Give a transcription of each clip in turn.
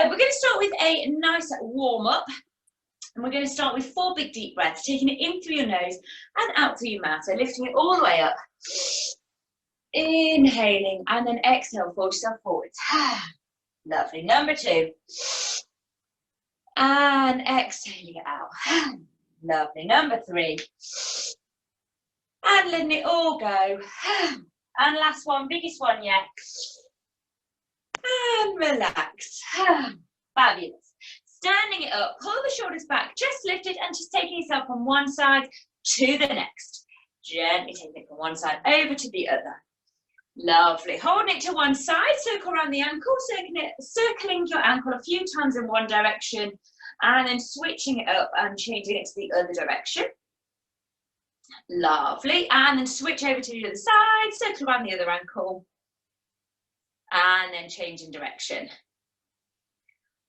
We're going to start with a nice warm-up. And we're going to start with 4 big deep breaths, taking it in through your nose and out through your mouth. So lifting it all the way up. Inhaling and then exhale, fold yourself forwards. Lovely. Number 2. And exhaling it out. Lovely. Number 3. And letting it all go. And last one, biggest one yet. And relax. Fabulous. Standing it up, pull the shoulders back, just lifted, and just taking yourself from one side to the next. Gently taking it from one side over to the other. Lovely. Holding it to one side, circle around the ankle, circling your ankle a few times in one direction, and then switching it up and changing it to the other direction. Lovely. And then switch over to the other side, circle around the other ankle, and then changing direction.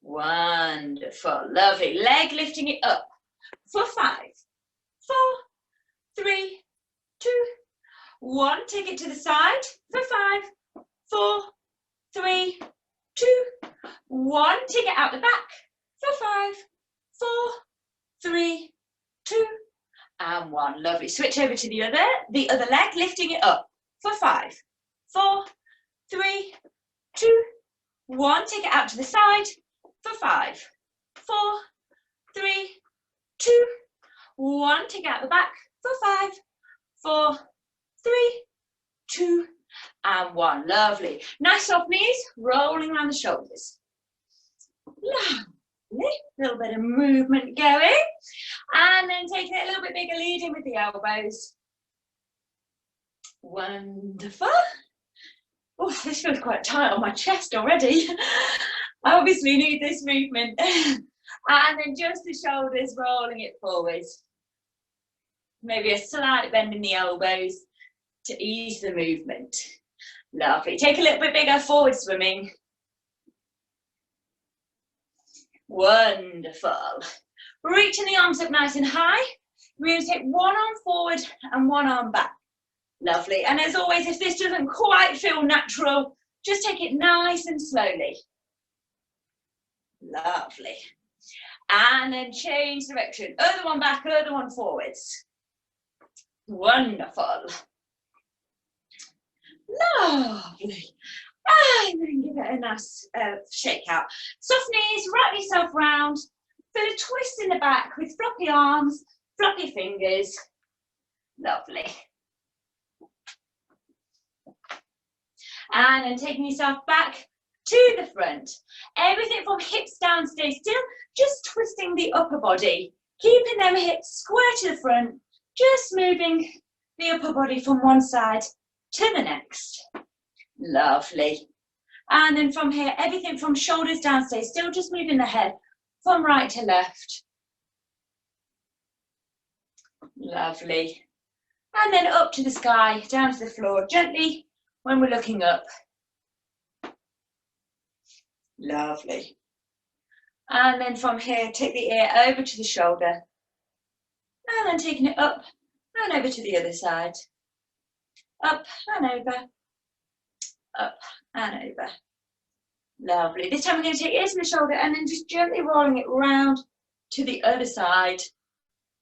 Wonderful. Lovely. Leg lifting it up for 5, 4, 3, 2, 1. Take it to the side for 5, 4, 3, 2, 1. Take it out the back for 5, 4, 3, 2, and 1. Lovely. Switch over to the other leg, lifting it up for 5, 4, 3, 2, 1. Take it out to the side for 5, 4, 3, 2, 1. Take it out the back for 5, 4, 3, 2, and 1. Lovely. Nice soft knees, rolling around the shoulders. Lovely. A little bit of movement going. And then taking it a little bit bigger, leading with the elbows. Wonderful. Oh, this feels quite tight on my chest already. I obviously need this movement. And then just the shoulders, rolling it forwards. Maybe a slight bend in the elbows to ease the movement. Lovely. Take a little bit bigger, forward swimming. Wonderful. Reaching the arms up nice and high. We're going to take one arm forward and one arm back. Lovely. And as always, if this doesn't quite feel natural, just take it nice and slowly. Lovely. And then change direction. Other one back, other one forwards. Wonderful. Lovely. And then give it a nice shake out. Soft knees, wrap yourself round. Feel a twist in the back with floppy arms, floppy fingers. Lovely. And then taking yourself back to the front. Everything from hips down, stay still. Just twisting the upper body. Keeping them hips square to the front. Just moving the upper body from one side to the next. Lovely. And then from here, everything from shoulders down, stay still. Just moving the head from right to left. Lovely. And then up to the sky, down to the floor, gently when we're looking up. Lovely. And then from here, take the ear over to the shoulder. And then taking it up and over to the other side. Up and over. Up and over. Lovely. This time we're going to take ears to the shoulder and then just gently rolling it round to the other side.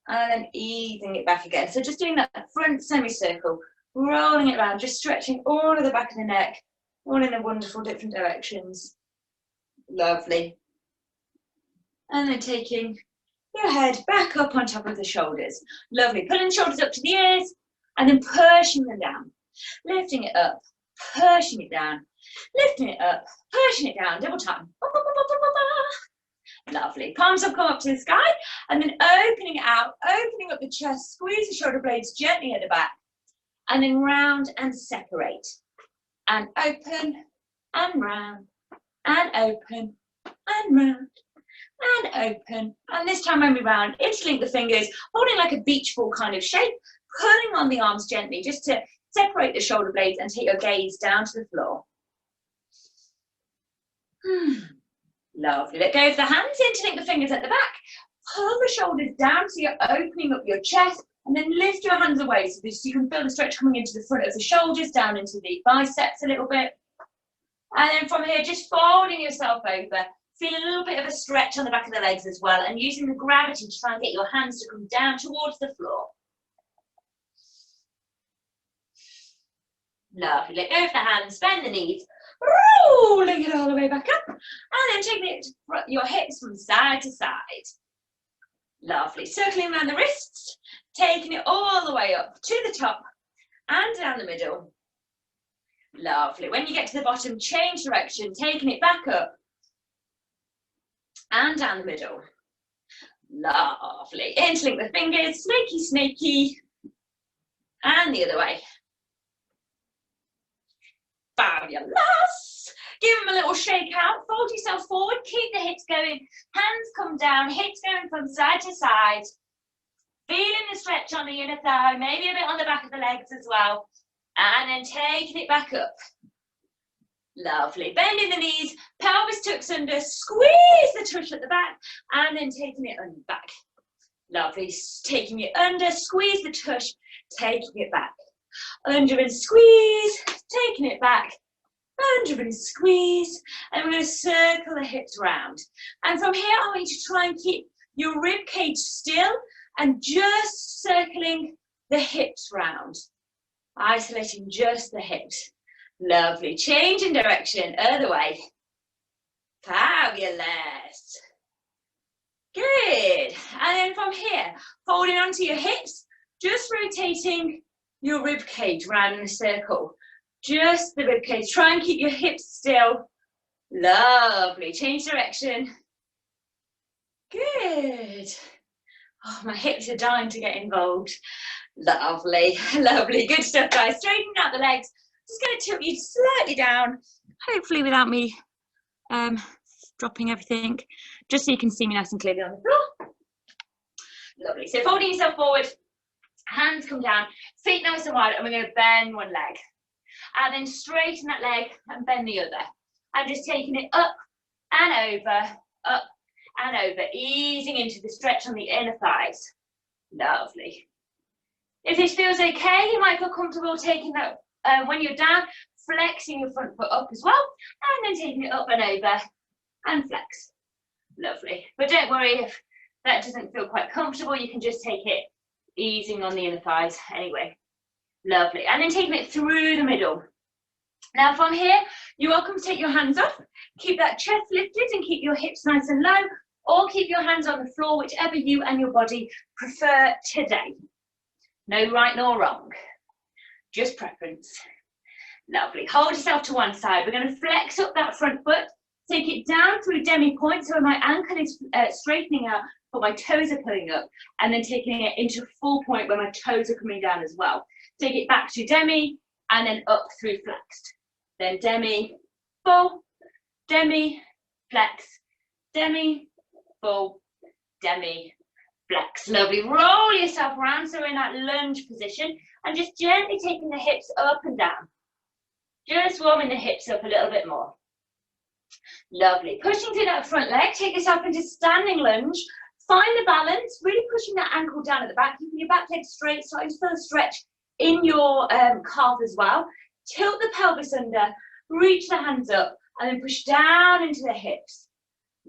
And then easing it back again. So just doing that front semicircle, rolling it around, just stretching all of the back of the neck, all in the wonderful different directions. Lovely. And then taking your head back up on top of the shoulders. Lovely. Pulling the shoulders up to the ears and then pushing them down. Lifting it up, pushing it down. Lifting it up, pushing it down. Double time. Lovely. Palms up, come up to the sky, and then opening it out, opening up the chest, squeeze the shoulder blades gently at the back, and then round and separate. And open, and round, and open, and round, and open. And this time when we round, interlink the fingers, holding like a beach ball kind of shape, pulling on the arms gently, just to separate the shoulder blades and take your gaze down to the floor. Lovely. Let go of the hands, interlink the fingers at the back, pull the shoulders down so you're opening up your chest, and then lift your hands away so you can feel the stretch coming into the front of the shoulders, down into the biceps a little bit. And then from here, just folding yourself over, Feel a little bit of a stretch on the back of the legs as well, and using the gravity to try and get your hands to come down towards the floor. Lovely. Let go of the hands, bend the knees, rolling it all the way back up, and then taking it your hips from side to side. Lovely. Circling around the wrists, taking it all the way up to the top and down the middle. Lovely. When you get to the bottom, change direction, taking it back up and down the middle. Lovely. Interlink the fingers, snaky, snaky, and the other way. Fabulous. Give them a little shake out, fold yourself forward, keep the hips going, hands come down, hips going from side to side. Feeling the stretch on the inner thigh, maybe a bit on the back of the legs as well. And then taking it back up. Lovely. Bending the knees, pelvis tucks under, squeeze the tush at the back, and then taking it under back. Lovely. Taking it under, squeeze the tush, taking it back. Under and squeeze, taking it back. Under and squeeze, and we're going to circle the hips round. And from here, I want you to try and keep your rib cage still and just circling the hips round. Isolating just the hips. Lovely. Change in direction, other way. Fabulous. Good. And then from here, holding onto your hips, just rotating your rib cage round in a circle. Just the rib cage. Try and keep your hips still. Lovely. Change direction. Good. Oh, my hips are dying to get involved. Lovely. Lovely. Good stuff, guys. Straightening out the legs. Just going to tilt you slightly down, hopefully without me dropping everything, just so you can see me nice and clearly on the floor. Lovely. So folding yourself forward, hands come down, feet nice and wide, and we're going to bend one leg. And then straighten that leg and bend the other. And just taking it up and over, easing into the stretch on the inner thighs. Lovely. If this feels okay, you might feel comfortable taking that when you're down, flexing your front foot up as well, and then taking it up and over and flex. Lovely. But don't worry if that doesn't feel quite comfortable, you can just take it easing on the inner thighs anyway. Lovely. And then taking it through the middle. Now from here, you're welcome to take your hands off, keep that chest lifted and keep your hips nice and low, or keep your hands on the floor, whichever you and your body prefer today. No right nor wrong. Just preference. Lovely. Hold yourself to one side. We're going to flex up that front foot. Take it down through demi-point, so my ankle is straightening out, but my toes are pulling up. And then taking it into full point where my toes are coming down as well. Take it back to demi, and then up through flexed. Then demi, full, demi, flex, demi, full, demi, flex. Lovely. Roll yourself around, so we're in that lunge position. And just gently taking the hips up and down. Just warming the hips up a little bit more. Lovely. Pushing through that front leg, take yourself into standing lunge. Find the balance, really pushing that ankle down at the back, keeping your back leg straight, starting to feel a stretch in your calf as well. Tilt the pelvis under, reach the hands up, and then push down into the hips.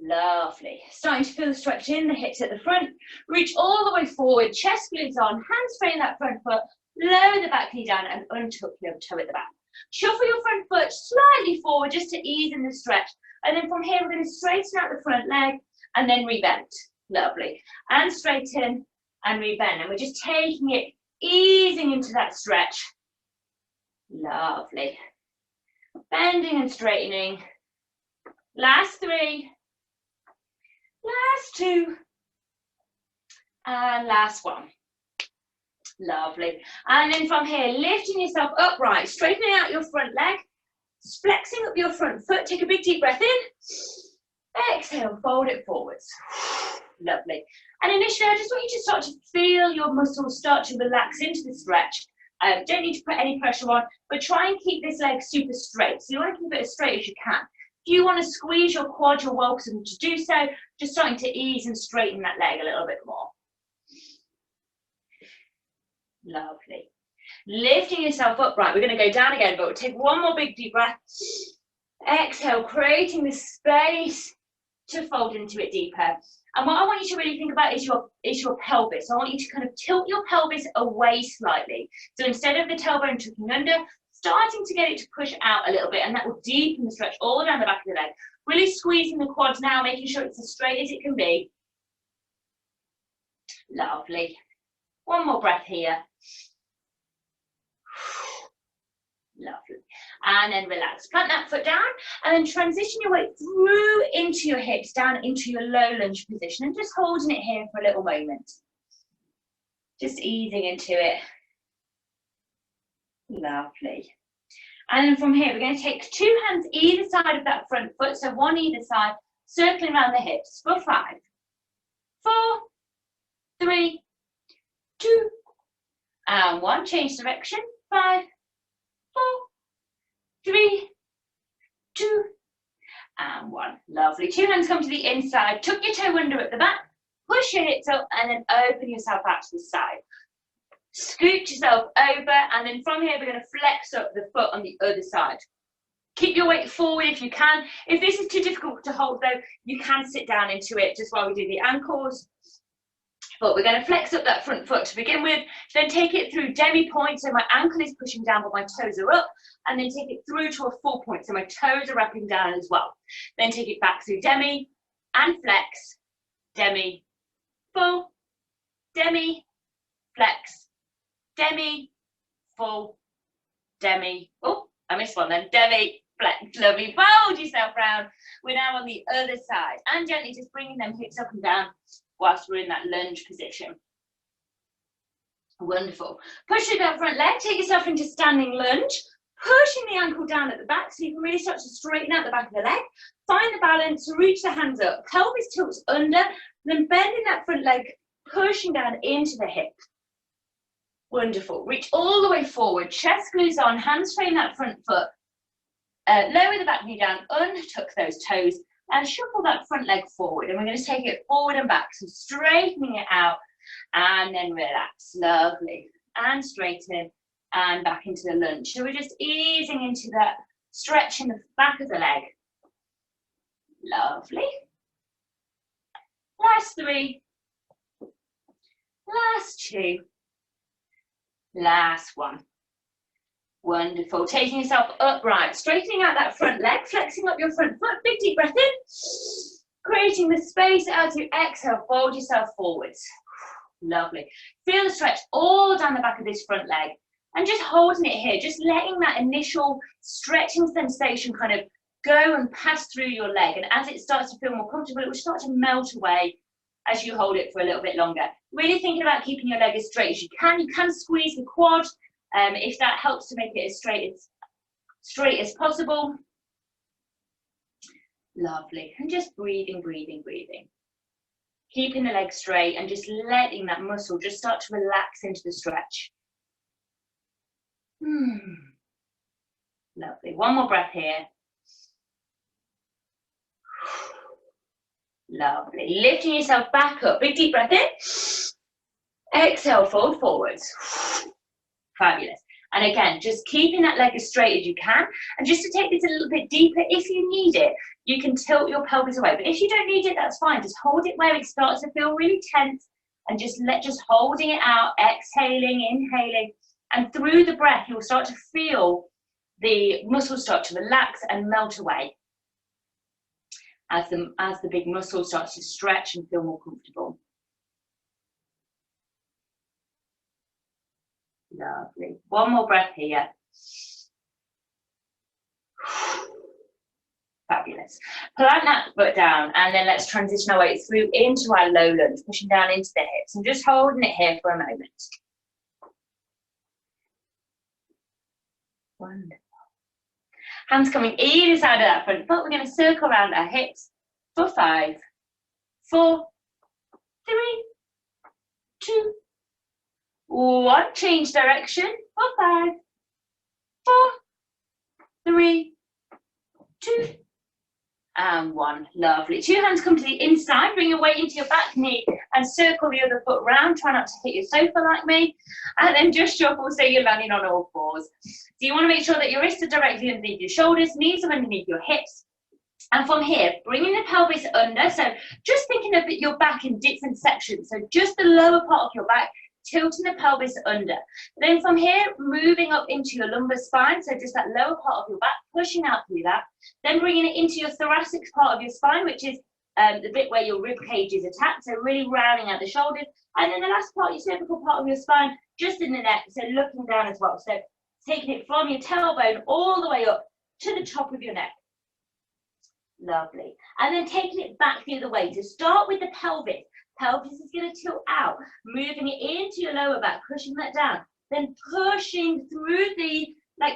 Lovely. Starting to feel the stretch in the hips at the front. Reach all the way forward, chest glutes on, hands straighten that front foot, lower the back knee down and untuck your toe at the back. Shuffle your front foot slightly forward just to ease in the stretch. And then from here, we're going to straighten out the front leg and then rebend. Lovely. And straighten and rebend. And we're just taking it, easing into that stretch. Lovely. Bending and straightening. Last three. Last two. And last one. Lovely. And then from here, lifting yourself upright, straightening out your front leg, flexing up your front foot. Take a big deep breath in. Exhale, fold it forwards. Lovely. And initially, I just want you to start to feel your muscles start to relax into the stretch. Don't need to put any pressure on, but try and keep this leg super straight. So you want to keep it as straight as you can. If you want to squeeze your quad, you're welcome to do so. Just starting to ease and straighten that leg a little bit more. Lovely. Lifting yourself up, right, we're going to go down again, but we'll take one more big deep breath. Exhale, creating the space to fold into it deeper. And what I want you to really think about is your pelvis. I want you to kind of tilt your pelvis away slightly. So instead of the tailbone tucking under, starting to get it to push out a little bit, and that will deepen the stretch all around the back of the leg. Really squeezing the quads now, making sure it's as straight as it can be. Lovely. One more breath here. Lovely. And then relax. Plant that foot down and then transition your weight through into your hips, down into your low lunge position, and just holding it here for a little moment. Just easing into it. Lovely. And then from here, we're going to take 2 hands either side of that front foot, so one either side, circling around the hips for 5, 4, 3, 2, and 1. Change direction. 5, 4, 3, 2, and 1. Lovely. 2 hands come to the inside. Tuck your toe under at the back. Push your hips up and then open yourself out to the side. Scoot yourself over, and then from here we're going to flex up the foot on the other side. Keep your weight forward if you can. If this is too difficult to hold though, you can sit down into it just while we do the ankles. But we're going to flex up that front foot to begin with, then take it through demi-point, so my ankle is pushing down but my toes are up, and then take it through to a full point, so my toes are wrapping down as well. Then take it back through demi and flex, demi, full, demi, flex, demi, full, demi, oh, I missed one then, demi, flex, lovely, fold yourself round. We're now on the other side, and gently just bringing them hips up and down whilst we're in that lunge position. Wonderful. Push through that front leg, take yourself into standing lunge, pushing the ankle down at the back so you can really start to straighten out the back of the leg. Find the balance, reach the hands up, pelvis tilts under, then bending that front leg, pushing down into the hip. Wonderful. Reach all the way forward, chest glues on, hands frame that front foot, lower the back knee down, untuck those toes, and shuffle that front leg forward. And we're going to take it forward and back, so straightening it out, and then relax. Lovely. And straighten, and back into the lunge. So we're just easing into that stretch in the back of the leg. Lovely. Last 3. Last 2. Last 1. Wonderful. Taking yourself upright, straightening out that front leg, flexing up your front foot. Big deep breath in. Creating the space as you exhale, fold yourself forwards. Lovely. Feel the stretch all down the back of this front leg. And just holding it here, just letting that initial stretching sensation kind of go and pass through your leg. And as it starts to feel more comfortable, it will start to melt away as you hold it for a little bit longer. Really thinking about keeping your leg as straight as you can. You can squeeze the quad if that helps to make it as straight as possible. Lovely. And just breathing, breathing, breathing. Keeping the leg straight and just letting that muscle just start to relax into the stretch. Lovely. One more breath here. Lovely. Lifting yourself back up. Big deep breath in. Exhale, fold forwards. Fabulous. And again, just keeping that leg as straight as you can. And just to take this a little bit deeper, if you need it, you can tilt your pelvis away. But if you don't need it, that's fine. Just hold it where it starts to feel really tense. And just holding it out, exhaling, inhaling. And through the breath, you'll start to feel the muscles start to relax and melt away as the big muscle starts to stretch and feel more comfortable. Lovely. One more breath here. Fabulous. Plant that foot down, and then let's transition our way through into our low lunge, pushing down into the hips and just holding it here for a moment. Wonderful. Hands coming either side of that front foot. We're going to circle around our hips for 5, 4, 3, 2, 1. Change direction for 5, 4, 3, 2, and 1. Lovely. 2 hands come to the inside. Bring your weight into your back knee and circle the other foot round. Try not to hit your sofa like me. And then just shuffle so you're landing on all fours. So you want to make sure that your wrists are directly underneath your shoulders, knees are underneath your hips. And from here, bringing the pelvis under, so just thinking of your back in different sections, so just the lower part of your back, tilting the pelvis under. Then from here, moving up into your lumbar spine, so just that lower part of your back, pushing out through that. Then bringing it into your thoracic part of your spine, which is the bit where your rib cage is attached, so really rounding out the shoulders. And then the last part, your cervical part of your spine, just in the neck, so looking down as well. So taking it from your tailbone all the way up to the top of your neck. Lovely. And then taking it back the other way. To start with the pelvis. Pelvis is going to tilt out, moving it into your lower back, pushing that down. Then pushing through the,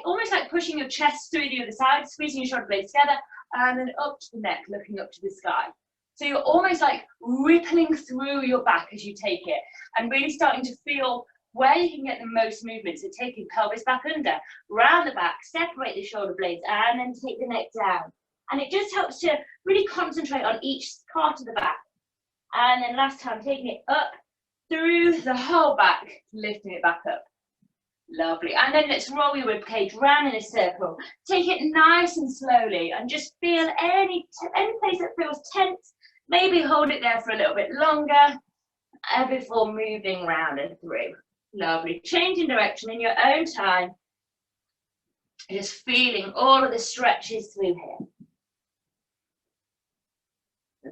almost like pushing your chest through the other side, squeezing your shoulder blades together, and then up to the neck, looking up to the sky. So you're almost like rippling through your back as you take it, and really starting to feel where you can get the most movement. So taking pelvis back under, round the back, separate the shoulder blades, and then take the neck down. And it just helps to really concentrate on each part of the back. And then last time, taking it up through the whole back, lifting it back up. Lovely. And then let's roll your rib cage round in a circle. Take it nice and slowly, and just feel any place that feels tense. Maybe hold it there for a little bit longer before moving round and through. Lovely. Changing direction in your own time. Just feeling all of the stretches through here.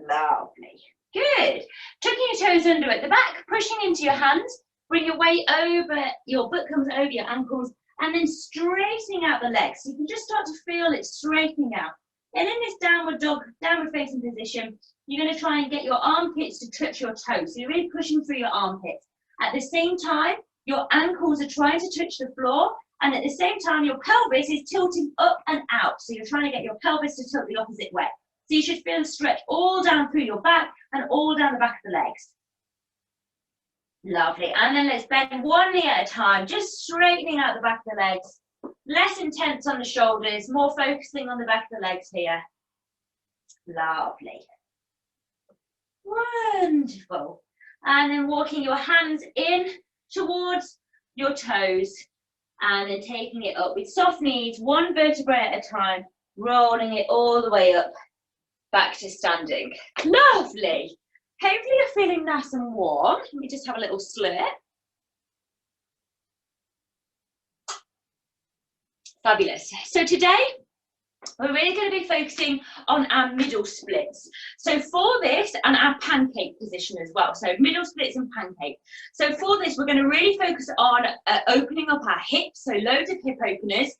Lovely. Good. Tucking your toes under at the back, pushing into your hands. Bring your weight over, your butt comes over your ankles, and then straightening out the legs. So you can just start to feel it straightening out. And in this downward dog, downward facing position, you're going to try and get your armpits to touch your toes. So you're really pushing through your armpits. At the same time, your ankles are trying to touch the floor, and at the same time, your pelvis is tilting up and out. So you're trying to get your pelvis to tilt the opposite way. So you should feel a stretch all down through your back and all down the back of the legs. Lovely. And then let's bend one knee at a time, just straightening out the back of the legs. Less intense on the shoulders, more focusing on the back of the legs here. Lovely. Wonderful. And then walking your hands in towards your toes, and then taking it up with soft knees, one vertebrae at a time, rolling it all the way up, back to standing. Lovely. Hopefully you're feeling nice and warm. Let me just have a little slurp. Fabulous. So today, we're really going to be focusing on our middle splits. So for this, and our pancake position as well. So middle splits and pancake. So for this, we're going to really focus on opening up our hips. So loads of hip openers.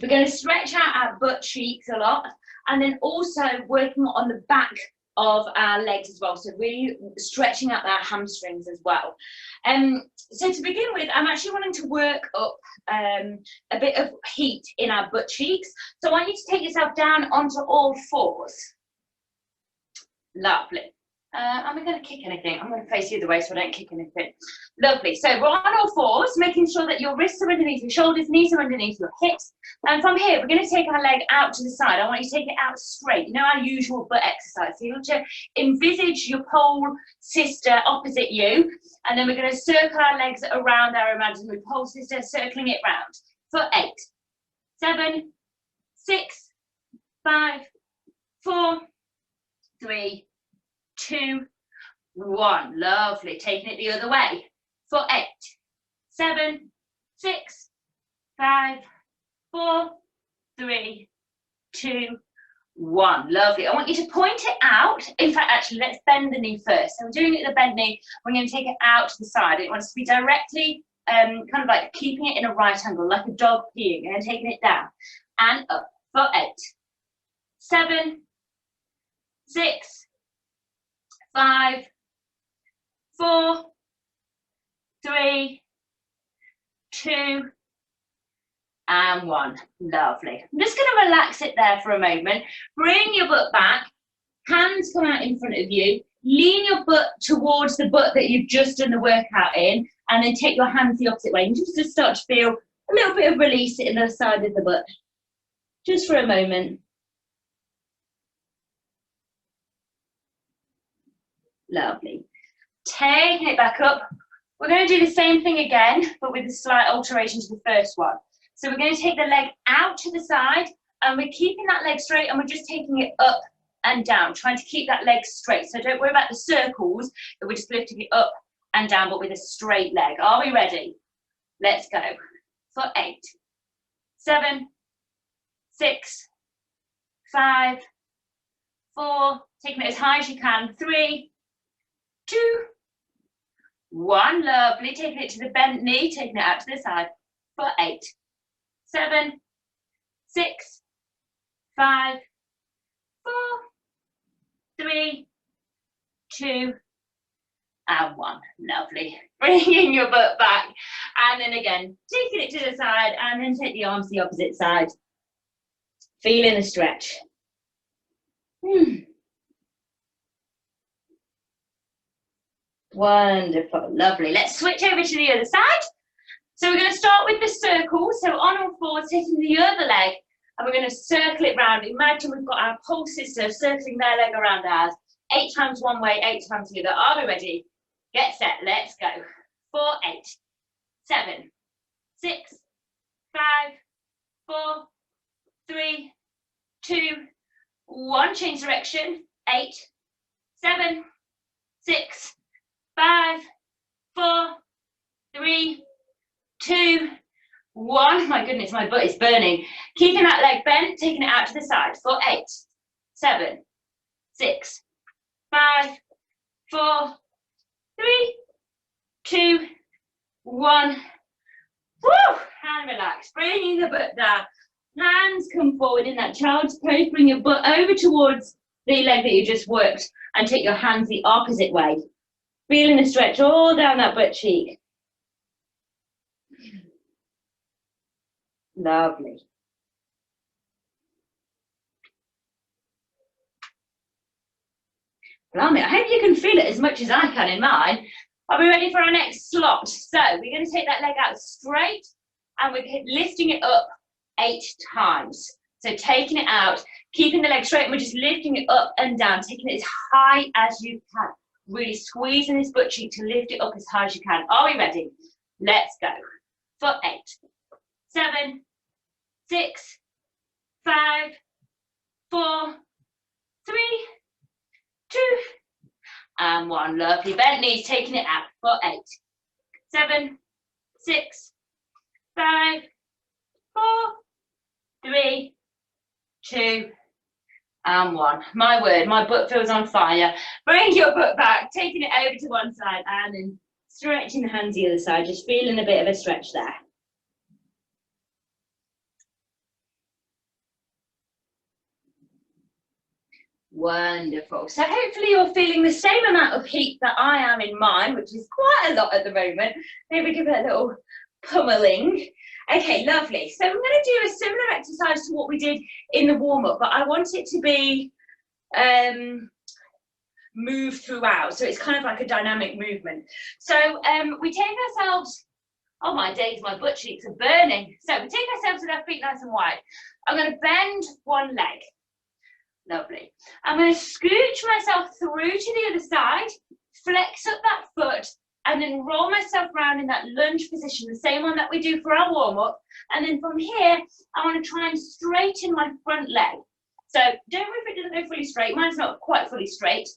We're going to stretch out our butt cheeks a lot. And then also working on the back of our legs as well, so really stretching out our hamstrings as well. So to begin with, I'm actually wanting to work up a bit of heat in our butt cheeks. So I want you to take yourself down onto all fours. Lovely. Am I going to kick anything? I'm going to face the other way so I don't kick anything. Lovely. So we're on all fours, making sure that your wrists are underneath your shoulders, knees are underneath your hips. And from here, we're going to take our leg out to the side. I want you to take it out straight. You know, our usual butt exercise. So you want to envisage your pole sister opposite you. And then we're going to circle our legs around our imaginary pole sister, circling it round. For 8, 7, 6, 5, 4, 3, 2, 1. Lovely. Taking it the other way. For 8, 7, 6, 5, 4, 3, 2, 1. Lovely. I want you to point it out. In fact, actually, let's bend the knee first. So we're doing it with the bend knee. We're going to take it out to the side. It wants to be directly, kind of like keeping it in a right angle, like a dog peeing, and taking it down and up. For 8, 7, 6, 5, 4, 3, 2, and 1. Lovely. I'm just going to relax it there for a moment. Bring your butt back. Hands come out in front of you. Lean your butt towards the butt that you've just done the workout in, and then take your hands the opposite way. And just to start to feel a little bit of release in the side of the butt. Just for a moment. Lovely. Taking it back up. We're going to do the same thing again, but with a slight alteration to the first one. So we're going to take the leg out to the side, And we're keeping that leg straight and we're just taking it up and down, trying to keep that leg straight. So don't worry about the circles, we're just lifting it up and down, but with a straight leg. Are we ready? Let's go. For 8, 7, 6, 5, 4, taking it as high as you can, 3, 2, 1, lovely, taking it to the bent knee, taking it out to the side, for 8, 7, 6, 5, 4, 3, 2, and 1, lovely. Bringing your butt back, and then again, taking it to the side, and then take the arms to the opposite side. Feeling the stretch. Wonderful, lovely. Let's switch over to the other side. So we're going to start with the circle. So on all fours, taking the other leg, and we're going to circle it round. Imagine we've got our pole sister circling their leg around ours. 8 times one way, 8 times the other. Are we ready? Get set, let's go. 4, 8, 7, 6, 5, 4, 3, 2, 1. Change direction. 8, 7, 6, 5, 4, 3, 2, 1. My goodness, my butt is burning. Keeping that leg bent, taking it out to the side. For 8, 7, 6, 5, 4, 3, 2, 1. Woo! And relax. Bringing the butt down. Hands come forward in that child's pose. Bring your butt over towards the leg that you just worked and take your hands the opposite way. Feeling the stretch all down that butt cheek. Lovely. Blimey, I hope you can feel it as much as I can in mine. Are we ready for our next slot? So we're going to take that leg out straight and we're lifting it up 8 times. So taking it out, keeping the leg straight, and we're just lifting it up and down, taking it as high as you can. Really squeezing this butt cheek to lift it up as high as you can. Are we ready? Let's go. For 8, 7, 6, 5, 4, 3, 2, and 1. Lovely. Bent knees, taking it out. For 8, 7, 6, 5, 4, 3, 2, and 1. My word, my butt feels on fire. Bring your butt back, taking it over to one side, and then stretching the hands the other side, just feeling a bit of a stretch there. Wonderful. So hopefully you're feeling the same amount of heat that I am in mine, which is quite a lot at the moment. Maybe give it a little pummeling. Okay, lovely. So I'm going to do a similar exercise to what we did in the warm-up, but I want it to be move throughout. So it's kind of like a dynamic movement. So we take ourselves, oh my days, my butt cheeks are burning. So we take ourselves with our feet nice and wide. I'm going to bend one leg. Lovely. I'm going to scooch myself through to the other side, flex up that foot, and then roll myself around in that lunge position, the same one that we do for our warm-up. And then from here, I want to try and straighten my front leg. So don't worry if it doesn't go fully straight. Mine's not quite fully straight,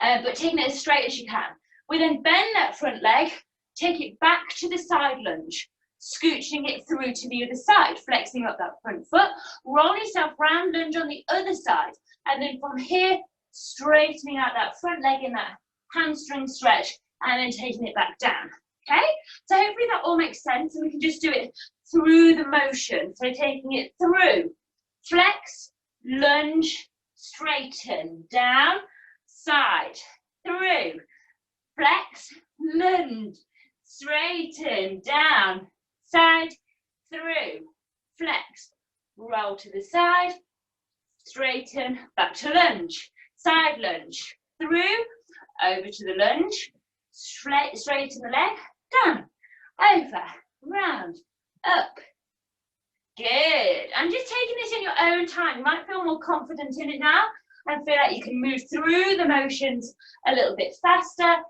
but taking it as straight as you can. We then bend that front leg, take it back to the side lunge, scooching it through to the other side, flexing up that front foot, roll yourself round, lunge on the other side, and then from here, straightening out that front leg in that hamstring stretch, and then taking it back down, okay? So hopefully that all makes sense, and we can just do it through the motion. So taking it through, flex, lunge, straighten, down, side, through, flex, lunge, straighten, down, side, through, flex, roll to the side, straighten, back to lunge, side lunge, through, over to the lunge, straighten the leg, down, over, round, up. Good. And just taking this in your own time. You might feel more confident in it now and feel like you can move through the motions a little bit faster.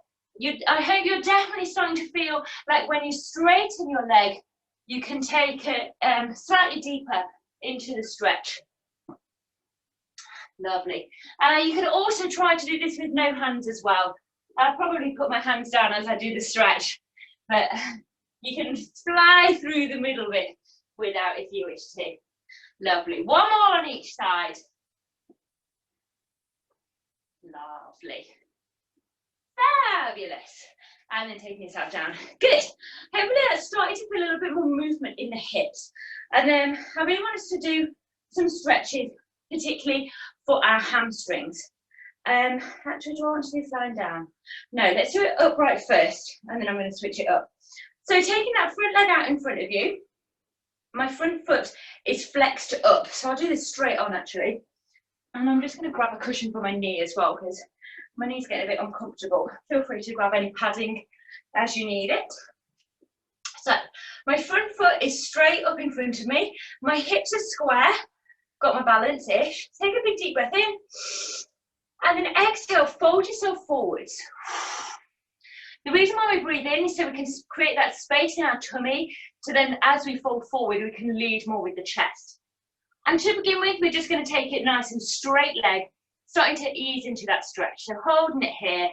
I hope you're definitely starting to feel like when you straighten your leg, you can take it slightly deeper into the stretch. Lovely. You can also try to do this with no hands as well. I'll probably put my hands down as I do the stretch, but you can fly through the middle bit without if you wish to. Lovely. One more on each side. Lovely. Fabulous. And then taking yourself down. Good. Hopefully that's starting to feel a little bit more movement in the hips. And then I really want us to do some stretches, particularly for our hamstrings. Actually, do I want to do this lying down? No, let's do it upright first, and then I'm going to switch it up. So taking that front leg out in front of you, my front foot is flexed up. So I'll do this straight on actually. And I'm just going to grab a cushion for my knee as well, because my knee's getting a bit uncomfortable. Feel free to grab any padding as you need it. So my front foot is straight up in front of me. My hips are square. Got my balance-ish. Take a big deep breath in. And then exhale, fold yourself forwards. The reason why we breathe in is so we can create that space in our tummy, so then as we fold forward, we can lead more with the chest. And to begin with, we're just going to take it nice and straight leg, starting to ease into that stretch. So holding it here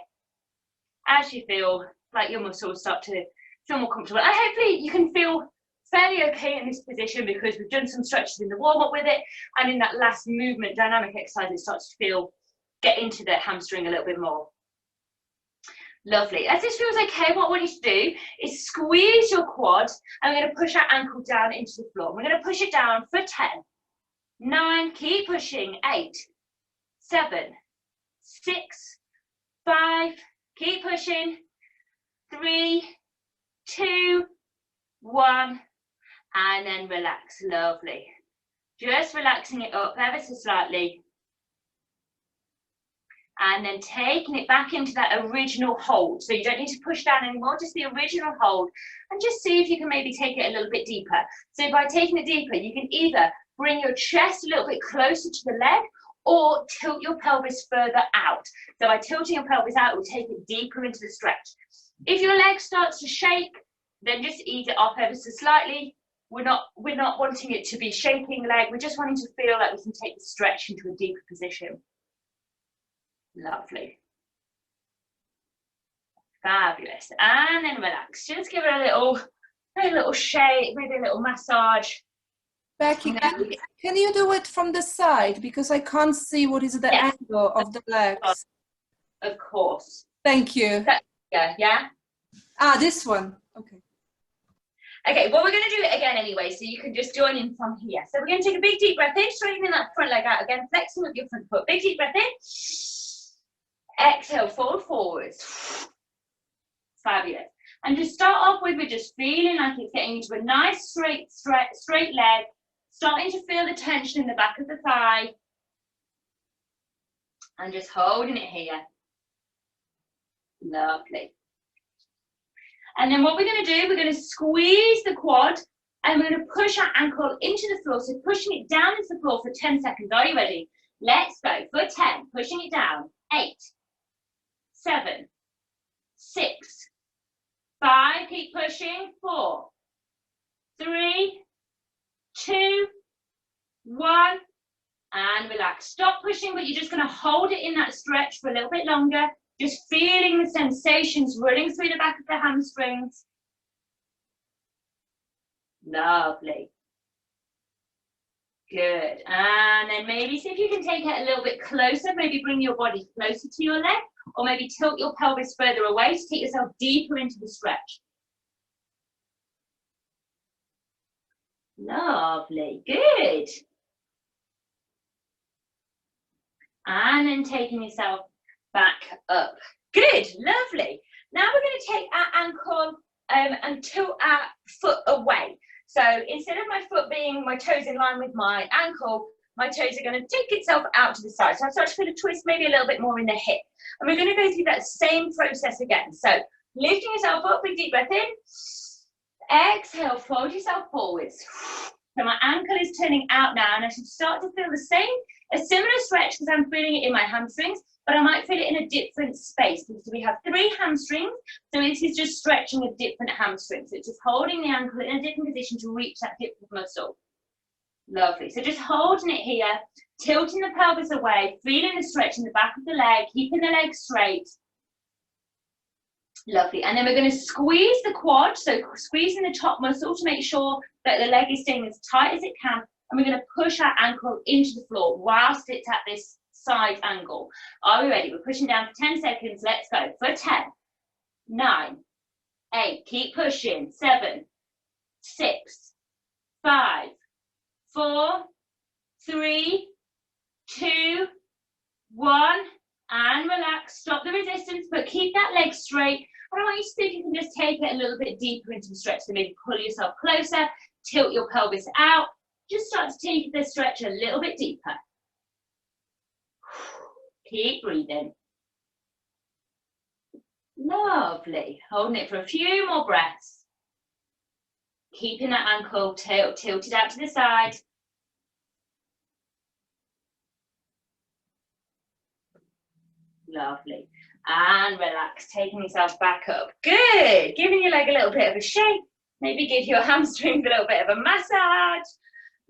as you feel like your muscles start to feel more comfortable. And hopefully you can feel fairly okay in this position because we've done some stretches in the warm-up with it, and in that last movement dynamic exercise, it starts to get into the hamstring a little bit more. Lovely. As this feels okay, what I want you to do is squeeze your quad, and we're going to push our ankle down into the floor. We're going to push it down for 10, 9, keep pushing, 8, 7, 6, 5, keep pushing, 3, 2, 1, and then relax. Lovely. Just relaxing it up ever so slightly. And then taking it back into that original hold. So you don't need to push down anymore, just the original hold. And just see if you can maybe take it a little bit deeper. So by taking it deeper, you can either bring your chest a little bit closer to the leg or tilt your pelvis further out. So by tilting your pelvis out, it will take it deeper into the stretch. If your leg starts to shake, then just ease it off ever so slightly. We're not wanting it to be shaking leg. We're just wanting to feel like we can take the stretch into a deeper position. Lovely. Fabulous. And then relax. Just give it a little shake, maybe a little massage. Becky, can you do it from the side? Because I can't see what is the angle of the legs. Of course. Thank you. Yeah? Ah, this one. Okay. Okay, well, we're going to do it again anyway, so you can just join in from here. So we're going to take a big deep breath in, straightening that front leg out again, flexing with your front foot. Big deep breath in. Exhale, fold forwards. Fabulous. And to start off with, we're just feeling like it's getting into a nice straight leg, starting to feel the tension in the back of the thigh, and just holding it here. Lovely. And then what we're going to do, we're going to squeeze the quad, and we're going to push our ankle into the floor, so pushing it down into the floor for 10 seconds. Are you ready? Let's go for 10, pushing it down, 8, 7, 6, 5, keep pushing, 4, 3, 2, 1, and relax. Stop pushing, but you're just going to hold it in that stretch for a little bit longer, just feeling the sensations running through the back of the hamstrings. Lovely. Good. And then maybe see if you can take it a little bit closer, maybe bring your body closer to your leg, or maybe tilt your pelvis further away to take yourself deeper into the stretch. Lovely. Good. And then taking yourself back up. Good. Lovely. Now we're going to take our ankle and tilt our foot away. So instead of my foot being my toes in line with my ankle, my toes are going to take itself out to the side. So I start to feel a twist maybe a little bit more in the hip. And we're going to go through that same process again. So lifting yourself up, big deep breath in. Exhale, fold yourself forwards. So my ankle is turning out now, and I should start to feel a similar stretch because I'm feeling it in my hamstrings, but I might feel it in a different space because we have 3 hamstrings. So this is just stretching a different hamstring. So it's just holding the ankle in a different position to reach that different muscle. Lovely. So just holding it here, tilting the pelvis away, feeling the stretch in the back of the leg, keeping the leg straight. Lovely. And then we're going to squeeze the quad, so squeezing the top muscle to make sure that the leg is staying as tight as it can. And we're going to push our ankle into the floor whilst it's at this side angle. Are we ready? We're pushing down for 10 seconds. Let's go. For 10, 9, 8. Keep pushing. 7, 6, 5, 4, 3, 2, 1. And relax. Stop the resistance, but keep that leg straight. And I want you to see if you can just take it a little bit deeper into the stretch. So maybe pull yourself closer, tilt your pelvis out. Just start to take the stretch a little bit deeper. Keep breathing. Lovely. Holding it for a few more breaths. Keeping that ankle tilted out to the side. Lovely. And relax, taking yourself back up. Good. Giving your leg a little bit of a shake. Maybe give your hamstrings a little bit of a massage.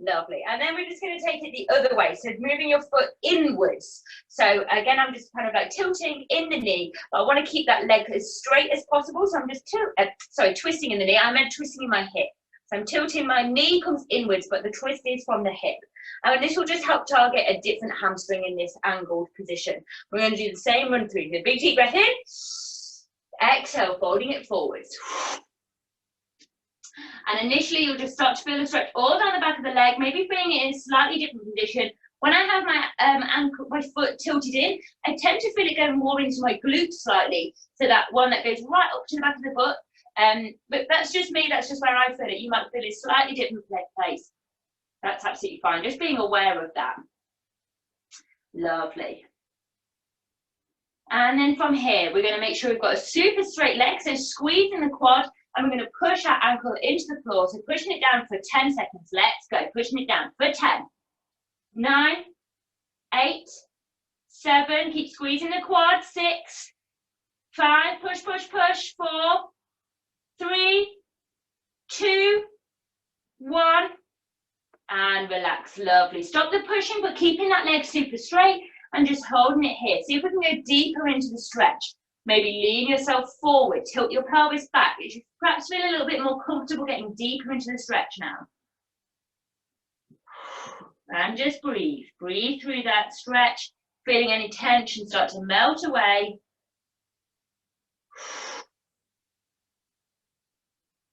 Lovely. And then we're just going to take it the other way. So moving your foot inwards. So again, I'm just kind of like tilting in the knee. But I want to keep that leg as straight as possible. So I'm just twisting in the knee. I meant twisting in my hip. So I'm tilting, my knee comes inwards, but the twist is from the hip. And this will just help target a different hamstring in this angled position. We're going to do the same run through. The big deep breath in. Exhale, folding it forwards. And initially, you'll just start to feel the stretch all down the back of the leg, maybe feeling it in a slightly different position. When I have my ankle, my foot tilted in, I tend to feel it going more into my glutes slightly. So that one that goes right up to the back of the foot. But that's just me, that's just where I feel it. You might feel it slightly different place. That's absolutely fine. Just being aware of that. Lovely. And then from here, we're going to make sure we've got a super straight leg. So squeezing the quad, and we're going to push our ankle into the floor. So pushing it down for 10 seconds. Let's go. Pushing it down for 10, 9, 8, 7. Keep squeezing the quad. 6, 5. Push, push, push. 4, 3, 2, 1. And relax. Lovely. Stop the pushing, but keeping that leg super straight and just holding it here. See if we can go deeper into the stretch. Maybe lean yourself forward, tilt your pelvis back. You should perhaps feel a little bit more comfortable getting deeper into the stretch now. And just breathe. Breathe through that stretch, feeling any tension start to melt away.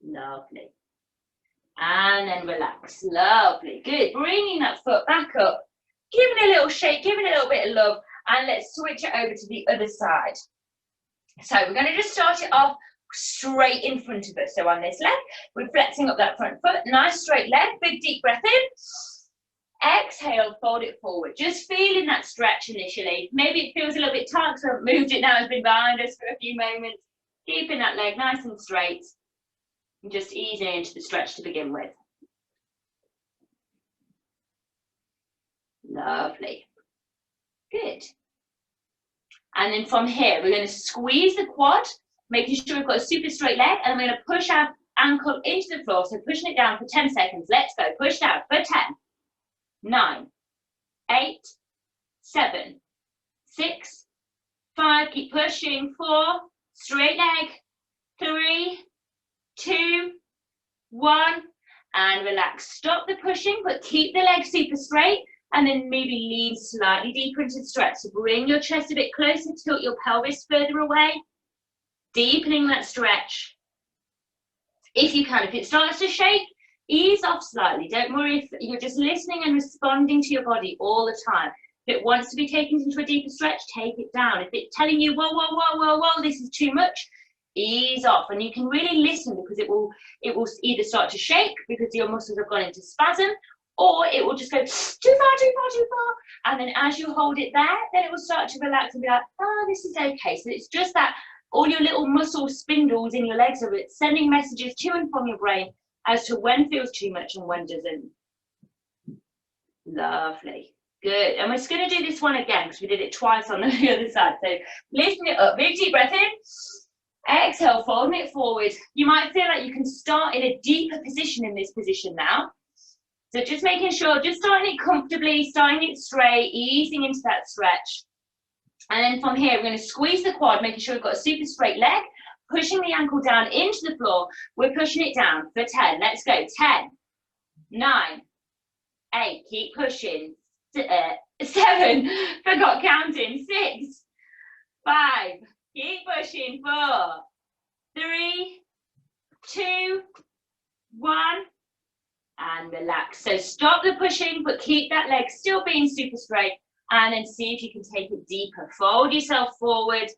Lovely. And then relax. Lovely. Good. Bringing that foot back up. Giving it a little shake, giving it a little bit of love. And let's switch it over to the other side. So we're going to just start it off straight in front of us. So on this leg, we're flexing up that front foot. Nice straight leg. Big deep breath in. Exhale, fold it forward. Just feeling that stretch initially. Maybe it feels a little bit tight, so I've moved it now. It's been behind us for a few moments. Keeping that leg nice and straight. And just easing into the stretch to begin with. Lovely. Good. And then from here, we're going to squeeze the quad, making sure we've got a super straight leg, and we're going to push our ankle into the floor. So pushing it down for 10 seconds. Let's go. Push down for 10, 9, 8, 7, 6, 5. Keep pushing. 4, straight leg. 3, 2, 1. And relax. Stop the pushing, but keep the leg super straight. And then maybe lean slightly deeper into the stretch. So bring your chest a bit closer, tilt your pelvis further away, deepening that stretch. If you can, if it starts to shake, ease off slightly. Don't worry if you're just listening and responding to your body all the time. If it wants to be taken into a deeper stretch, take it down. If it's telling you, whoa, whoa, whoa, whoa, whoa, this is too much, ease off. And you can really listen because it will either start to shake because your muscles have gone into spasm, or it will just go too far, too far, too far. And then as you hold it there, then it will start to relax and be like, oh, this is okay. So it's just that all your little muscle spindles in your legs are sending messages to and from your brain as to when feels too much and when doesn't. Lovely. Good. And we're just going to do this one again because we did it twice on the other side. So lifting it up. Big deep breath in. Exhale, folding it forward. You might feel like you can start in a deeper position in this position now. So just making sure, just starting it comfortably, starting it straight, easing into that stretch. And then from here, we're going to squeeze the quad, making sure we've got a super straight leg, pushing the ankle down into the floor. We're pushing it down for 10. Let's go. 10, 9, 8, keep pushing. 7, forgot counting. 6, 5, keep pushing. 4, 3, 2, 1, and relax. So stop the pushing, but keep that leg still being super straight, and then see if you can take it deeper. Fold yourself forward,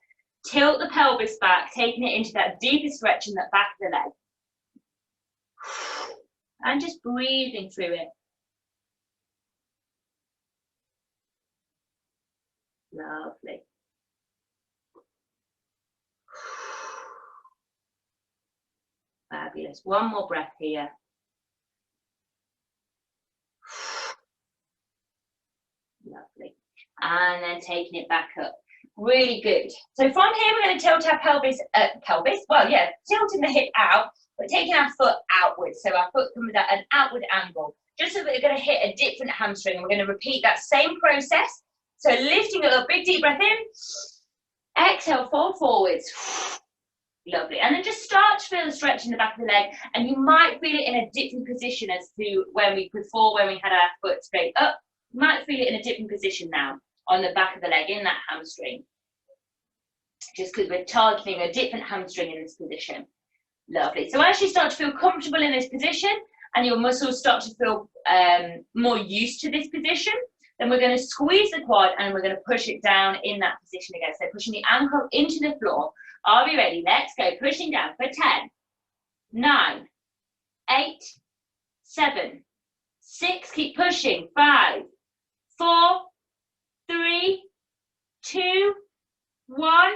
tilt the pelvis back, taking it into that deeper stretch in that back of the leg. And just breathing through it. Lovely. Fabulous. One more breath here. Lovely. And then taking it back up. Really good. So from here, we're going to tilt our pelvis, tilting the hip out, but taking our foot outwards. So our foot comes at an outward angle, just so that we're going to hit a different hamstring. And we're going to repeat that same process. So lifting it up, big deep breath in. Exhale, fall forwards. Lovely. And then just start to feel the stretch in the back of the leg. And you might feel it in a different position as to when we had our foot straight up. You might feel it in a different position now on the back of the leg in that hamstring. Just because we're targeting a different hamstring in this position. Lovely. So as you start to feel comfortable in this position and your muscles start to feel more used to this position, then we're going to squeeze the quad and we're going to push it down in that position again. So pushing the ankle into the floor. Are we ready? Let's go. Pushing down for 10, 9, 8, 7, 6. Keep pushing. 5, 4, 3, 2, 1.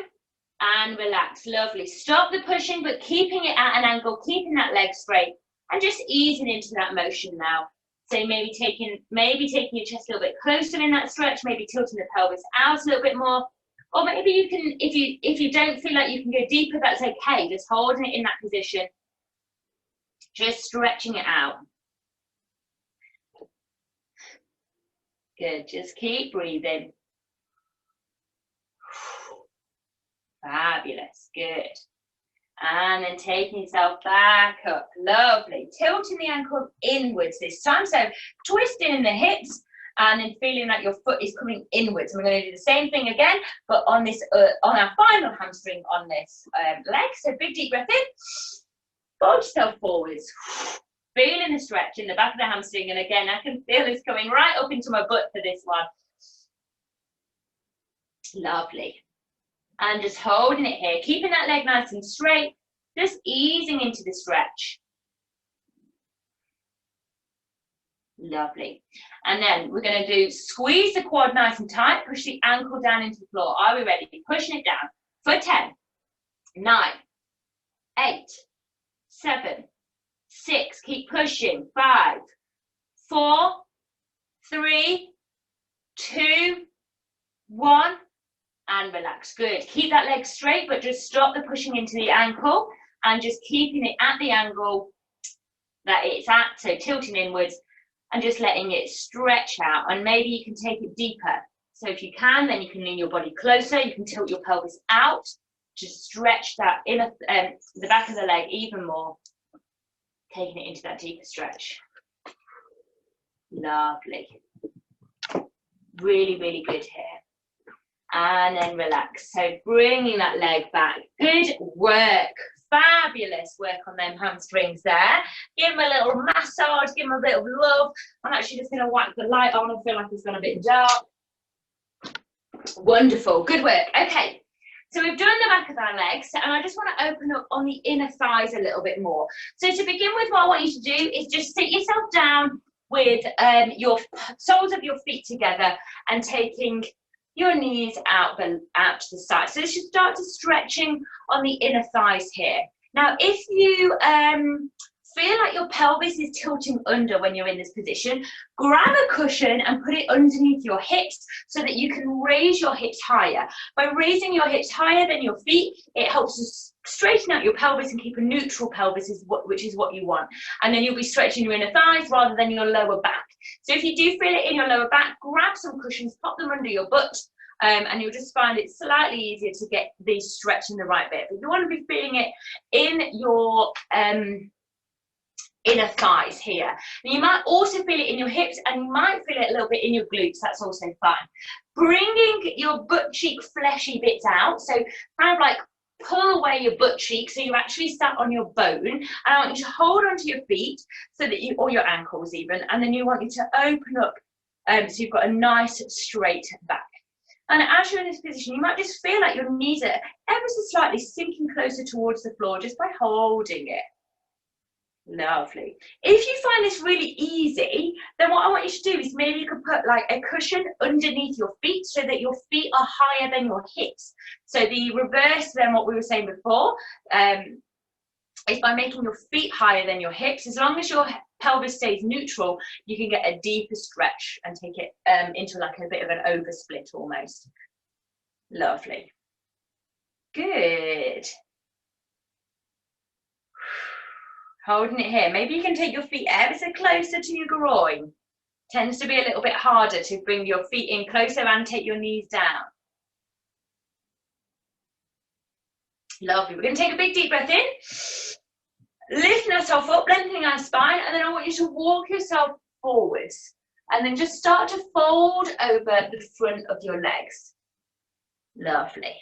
And relax. Lovely. Stop the pushing, but keeping it at an angle, keeping that leg straight, and just easing into that motion now. So maybe taking your chest a little bit closer in that stretch, maybe tilting the pelvis out a little bit more. Or maybe you can, if you don't feel like you can go deeper, that's okay. Just holding it in that position. Just stretching it out. Good. Just keep breathing. Fabulous. Good. And then taking yourself back up. Lovely. Tilting the ankle inwards this time. So twisting in the hips and then feeling like your foot is coming inwards. And we're going to do the same thing again, but on this, on our final hamstring on this leg. So big deep breath in. Fold yourself forwards. Feeling the stretch in the back of the hamstring. And again, I can feel this coming right up into my butt for this one. Lovely. And just holding it here, keeping that leg nice and straight, just easing into the stretch. Lovely. And then we're going to do squeeze the quad nice and tight, push the ankle down into the floor. Are we ready? Pushing it down for 10, 9, 8, 7, 6. Keep pushing. 5, 4, 3, 2, 1. And relax. Good. Keep that leg straight, but just stop the pushing into the ankle and just keeping it at the angle that it's at. So tilting inwards and just letting it stretch out. And maybe you can take it deeper. So if you can, then you can lean your body closer. You can tilt your pelvis out to stretch that inner, the back of the leg even more. Taking it into that deeper stretch. Lovely. Really, really good here. And then relax. So bringing that leg back. Good work. Fabulous work on them hamstrings there. Give them a little massage. Give them a bit of love. I'm actually just going to whack the light on. I feel like it's gone a bit dark. Wonderful. Good work. Okay. So we've done the back of our legs. And I just want to open up on the inner thighs a little bit more. So to begin with, what I want you to do is just sit yourself down with your soles of your feet together and taking your knees out to the side. So you should start to stretching on the inner thighs here. Now, if you feel like your pelvis is tilting under when you're in this position, grab a cushion and put it underneath your hips so that you can raise your hips higher. By raising your hips higher than your feet, it helps straighten out your pelvis and keep a neutral pelvis, which is what you want. And then you'll be stretching your inner thighs rather than your lower back. So if you do feel it in your lower back, grab some cushions, pop them under your butt, and you'll just find it slightly easier to get these stretching the right bit. But you want to be feeling it in your inner thighs here. And you might also feel it in your hips, and you might feel it a little bit in your glutes. That's also fine. Bringing your butt cheek fleshy bits out, so kind of like pull away your butt cheek so you're actually sat on your bone, and I want you to hold onto your feet so that you, or your ankles even, and then you want you to open up so you've got a nice straight back. And as you're in this position, you might just feel like your knees are ever so slightly sinking closer towards the floor just by holding it. Lovely. If you find this really easy, then what I want you to do is maybe you could put like a cushion underneath your feet so that your feet are higher than your hips. So the reverse than what we were saying before is by making your feet higher than your hips. As long as your pelvis stays neutral, you can get a deeper stretch and take it into like a bit of an oversplit almost. Lovely. Good. Holding it here. Maybe you can take your feet ever so closer to your groin. Tends to be a little bit harder to bring your feet in closer and take your knees down. Lovely. We're going to take a big deep breath in. Lifting ourselves up, lengthening our spine, and then I want you to walk yourself forwards. And then just start to fold over the front of your legs. Lovely.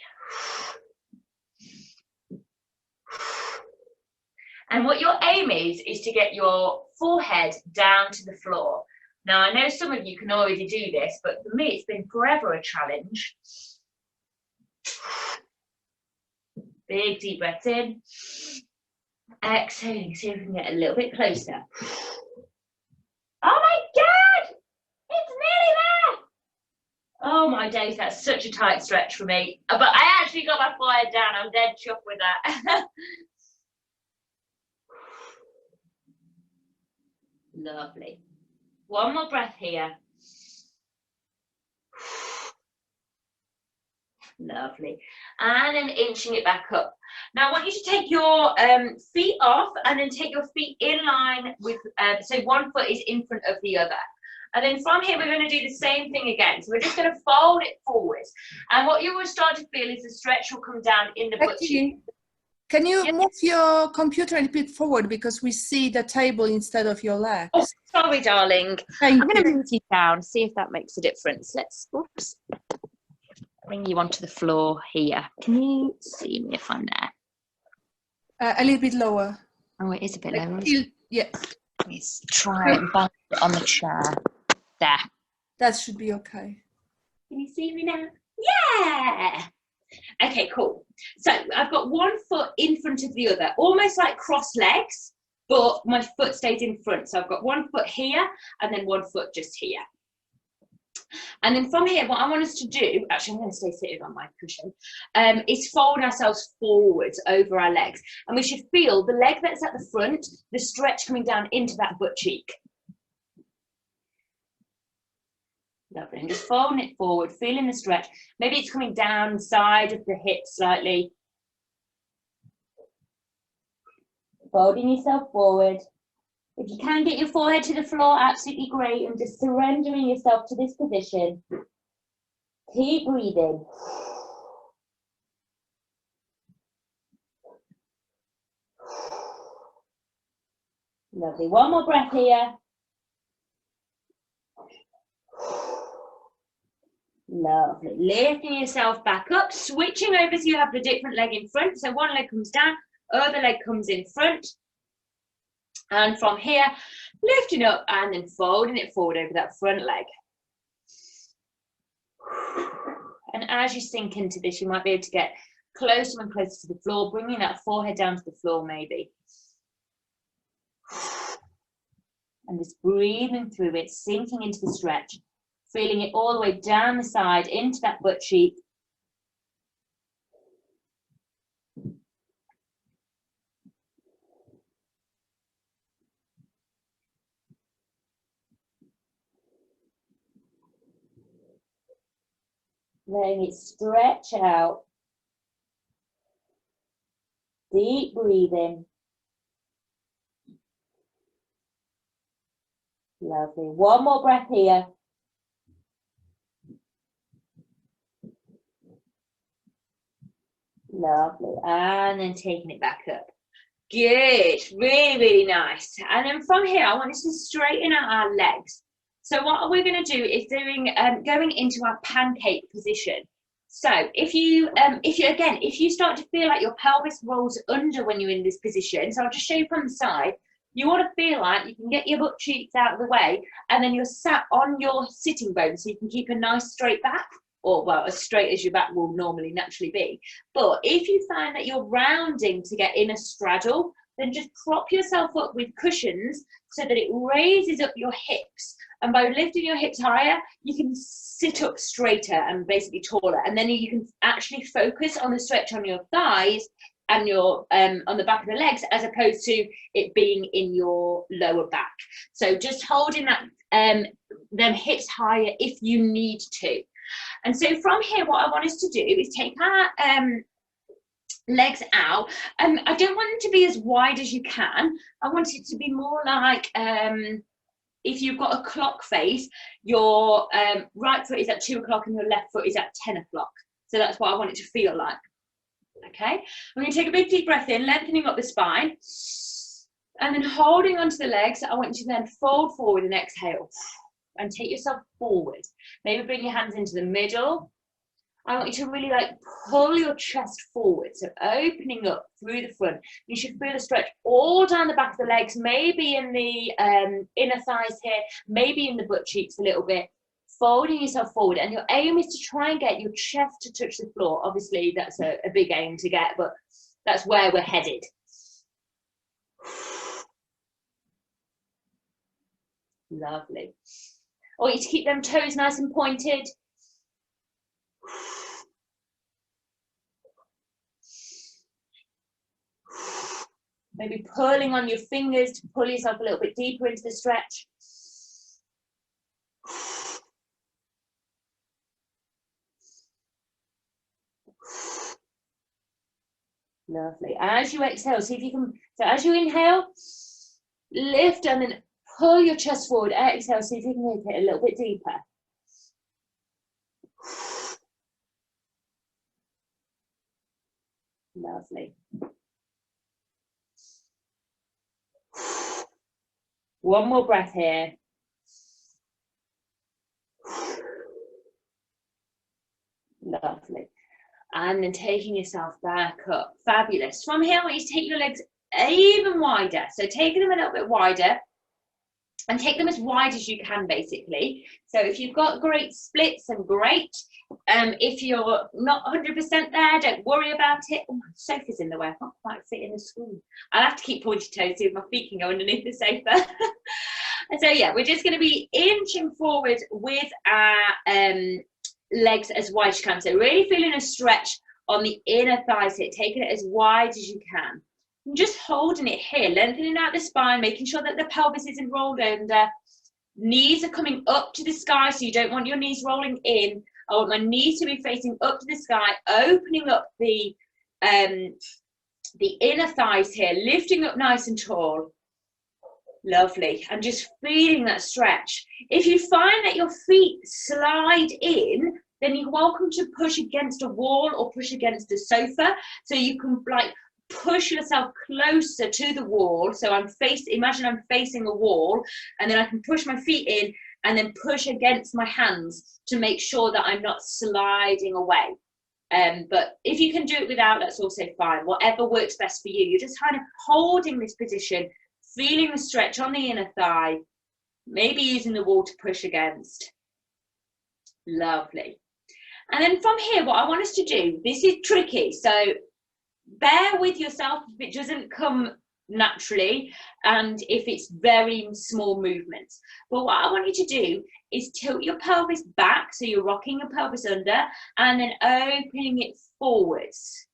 And what your aim is to get your forehead down to the floor. Now, I know some of you can already do this, but for me, it's been forever a challenge. Big deep breath in. Exhaling, see if we can get a little bit closer. Oh my God! It's nearly there! Oh my days, that's such a tight stretch for me. But I actually got my forehead down. I'm dead chuffed with that. Lovely. One more breath here. Lovely. And then inching it back up. Now I want you to take your feet off and then take your feet in line with, so one foot is in front of the other. And then from here, we're going to do the same thing again. So we're just going to fold it forwards. And what you will start to feel is the stretch will come down in the butt cheek. Can you move your computer a bit forward because we see the table instead of your legs? Oh, sorry, darling. I'm going to move you down, see if that makes a difference. Let's, oops, bring you onto the floor here. Can you see me if I'm there? A little bit lower. Oh, it is a bit lower. Yeah. Let's try and balance it on the chair. There. That should be okay. Can you see me now? Yeah. Okay, cool. So I've got one foot in front of the other, almost like cross legs, but my foot stays in front. So I've got one foot here and then one foot just here. And then from here, what I want us to do, actually I'm going to stay seated on my cushion, is fold ourselves forwards over our legs. And we should feel the leg that's at the front, the stretch coming down into that butt cheek. Lovely, and just folding it forward, feeling the stretch. Maybe it's coming down the side of the hip slightly. Folding yourself forward. If you can get your forehead to the floor, absolutely great, and just surrendering yourself to this position. Keep breathing. Lovely, one more breath here. Lovely. Lifting yourself back up, switching over so you have the different leg in front. So one leg comes down, other leg comes in front. And from here, lifting up and then folding it forward over that front leg. And as you sink into this, you might be able to get closer and closer to the floor, bringing that forehead down to the floor maybe. And just breathing through it, sinking into the stretch. Feeling it all the way down the side into that butt cheek. Letting it stretch out. Deep breathing. Lovely. One more breath here. Lovely. And then taking it back up. Good. Really, really nice. And then from here, I want us to straighten out our legs. So what we're going to do is going into our pancake position. So if you start to feel like your pelvis rolls under when you're in this position, so I'll just show you from the side. You want to feel like you can get your butt cheeks out of the way, and then you're sat on your sitting bone, so you can keep a nice straight back, or well, as straight as your back will normally naturally be. But if you find that you're rounding to get in a straddle, then just prop yourself up with cushions so that it raises up your hips. And by lifting your hips higher, you can sit up straighter and basically taller. And then you can actually focus on the stretch on your thighs and your on the back of the legs, as opposed to it being in your lower back. So just holding that them hips higher if you need to. And so from here, what I want us to do is take our legs out. I don't want them to be as wide as you can. I want it to be more like if you've got a clock face, your right foot is at 2 o'clock and your left foot is at 10 o'clock. So that's what I want it to feel like. Okay, I'm going to take a big deep breath in, lengthening up the spine, and then holding onto the legs. I want you to then fold forward and exhale and take yourself forward. Maybe bring your hands into the middle. I want you to really like pull your chest forward, so opening up through the front. You should feel a stretch all down the back of the legs, maybe in the inner thighs here, maybe in the butt cheeks a little bit. Folding yourself forward, and your aim is to try and get your chest to touch the floor. Obviously that's a big aim to get, but that's where we're headed. Lovely. I want you to keep them toes nice and pointed. Maybe pulling on your fingers to pull yourself a little bit deeper into the stretch. Lovely. As you exhale, see if you can, so as you inhale, lift and then pull your chest forward. Exhale, see if you can make it a little bit deeper. Lovely. One more breath here. Lovely. And then taking yourself back up. Fabulous. From here, I want you to take your legs even wider. So taking them a little bit wider and take them as wide as you can, basically. So if you've got great splits, then great. If you're not 100% there, don't worry about it. Oh, my sofa's in the way. I can't quite fit in the screen. I'll have to keep pointy toes, see if my feet can go underneath the sofa. And so, yeah, we're just going to be inching forward with our legs as wide as you can. So really feeling a stretch on the inner thighs here, taking it as wide as you can. And just holding it here, lengthening out the spine, making sure that the pelvis isn't rolled under. Knees are coming up to the sky, so you don't want your knees rolling in. I want my knees to be facing up to the sky, opening up the inner thighs here, lifting up nice and tall. Lovely. And just feeling that stretch. If you find that your feet slide in, then you're welcome to push against a wall or push against a sofa. So you can like push yourself closer to the wall. So imagine I'm facing a wall, and then I can push my feet in and then push against my hands to make sure that I'm not sliding away. But if you can do it without, that's also fine. Whatever works best for you. You're just kind of holding this position, feeling the stretch on the inner thigh, maybe using the wall to push against. Lovely. And then from here, what I want us to do, this is tricky, so bear with yourself if it doesn't come naturally and if it's very small movements. But what I want you to do is tilt your pelvis back, so you're rocking your pelvis under and then opening it forwards.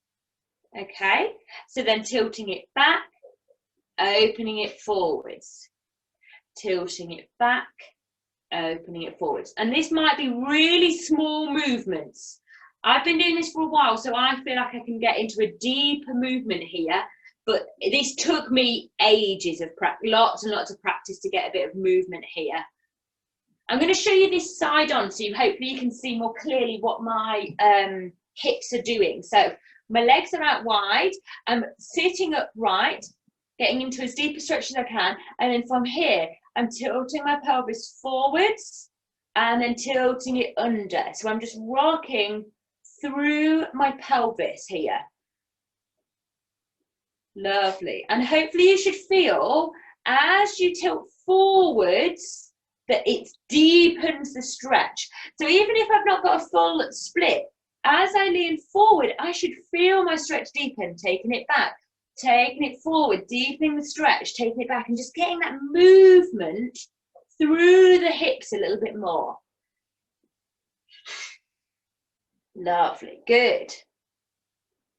Okay, so then tilting it back, opening it forwards, tilting it back, opening it forwards. And this might be really small movements, I've been doing this for a while, so I feel like I can get into a deeper movement here. But this took me ages of practice, lots and lots of practice to get a bit of movement here. I'm going to show you this side on, so hopefully you can see more clearly what my hips are doing. So my legs are out wide. I'm sitting upright, getting into as deep a stretch as I can. And then from here, I'm tilting my pelvis forwards and then tilting it under. So I'm just rocking through my pelvis here. Lovely. And hopefully you should feel as you tilt forwards that it deepens the stretch. So even if I've not got a full split, as I lean forward, I should feel my stretch deepen, taking it back, taking it forward, deepening the stretch, taking it back, and just getting that movement through the hips a little bit more. Lovely, good.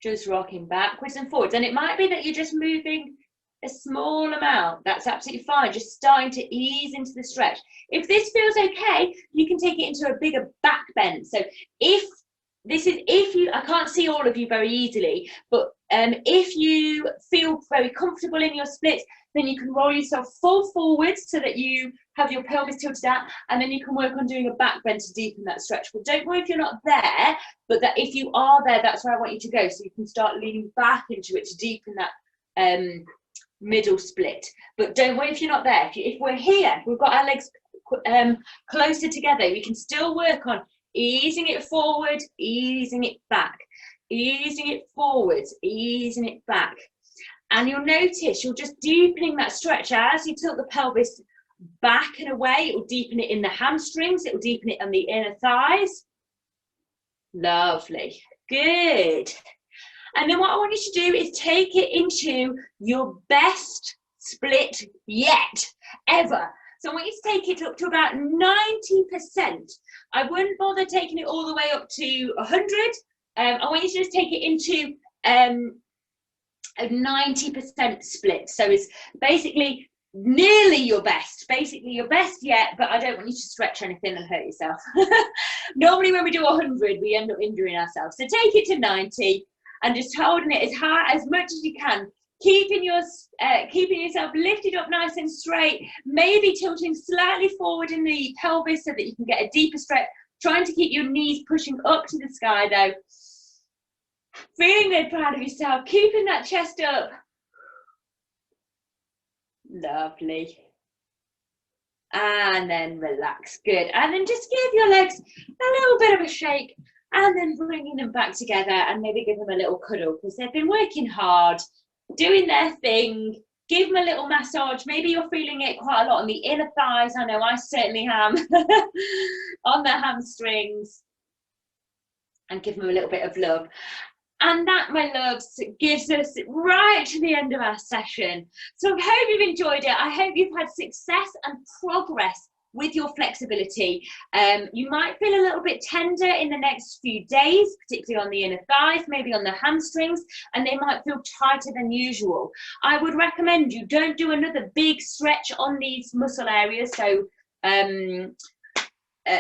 Just rocking backwards and forwards. And it might be that you're just moving a small amount. That's absolutely fine. Just starting to ease into the stretch. If this feels okay, you can take it into a bigger back bend. So I can't see all of you very easily, but if you feel very comfortable in your splits, then you can roll yourself full forwards so that you have your pelvis tilted out, and then you can work on doing a back bend to deepen that stretch. But don't worry if you're not there, but that if you are there, that's where I want you to go. So you can start leaning back into it to deepen that middle split. But don't worry if you're not there. If we're here, we've got our legs closer together, we can still work on easing it forward, easing it back, easing it forwards, easing it back. And you'll notice you're just deepening that stretch as you tilt the pelvis back and away. It will deepen it in the hamstrings, it will deepen it on the inner thighs. Lovely, good. And then what I want you to do is take it into your best split yet, ever. So I want you to take it up to about 90%. I wouldn't bother taking it all the way up to 100. I want you to just take it into a 90% split. So it's basically nearly your best yet, but I don't want you to stretch anything and hurt yourself. Normally when we do 100, we end up injuring ourselves. So take it to 90 and just holding it as high, as much as you can. Keeping yourself lifted up nice and straight, maybe tilting slightly forward in the pelvis so that you can get a deeper stretch. Trying to keep your knees pushing up to the sky though. Feeling really proud of yourself, keeping that chest up. Lovely. And then relax, good. And then just give your legs a little bit of a shake and then bringing them back together and maybe give them a little cuddle because they've been working hard, doing their thing. Give them a little massage. Maybe you're feeling it quite a lot on the inner thighs. I know I certainly am. On the hamstrings. And give them a little bit of love. And that, my loves, gives us right to the end of our session. So I hope you've enjoyed it. I hope you've had success and progress with your flexibility. You might feel a little bit tender in the next few days, particularly on the inner thighs, maybe on the hamstrings, and they might feel tighter than usual. I would recommend you don't do another big stretch on these muscle areas. So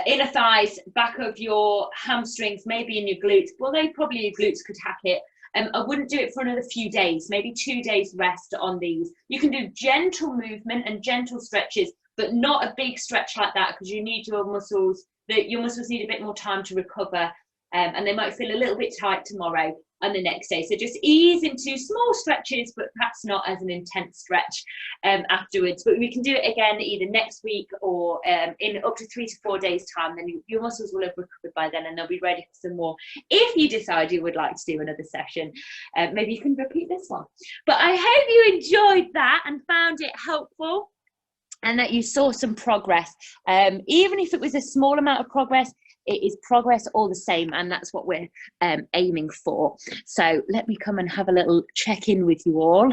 inner thighs, back of your hamstrings, maybe in your glutes. Well, probably your glutes could hack it. I wouldn't do it for another few days, maybe 2 days rest on these. You can do gentle movement and gentle stretches, but not a big stretch like that because you need your muscles need a bit more time to recover, and they might feel a little bit tight tomorrow and the next day. So just ease into small stretches, but perhaps not as an intense stretch afterwards. But we can do it again either next week or in up to 3 to 4 days time. Then your muscles will have recovered by then and they'll be ready for some more. If you decide you would like to do another session, maybe you can repeat this one. But I hope you enjoyed that and found it helpful and that you saw some progress. Even if it was a small amount of progress, it is progress all the same, and that's what we're aiming for. So let me come and have a little check-in with you all.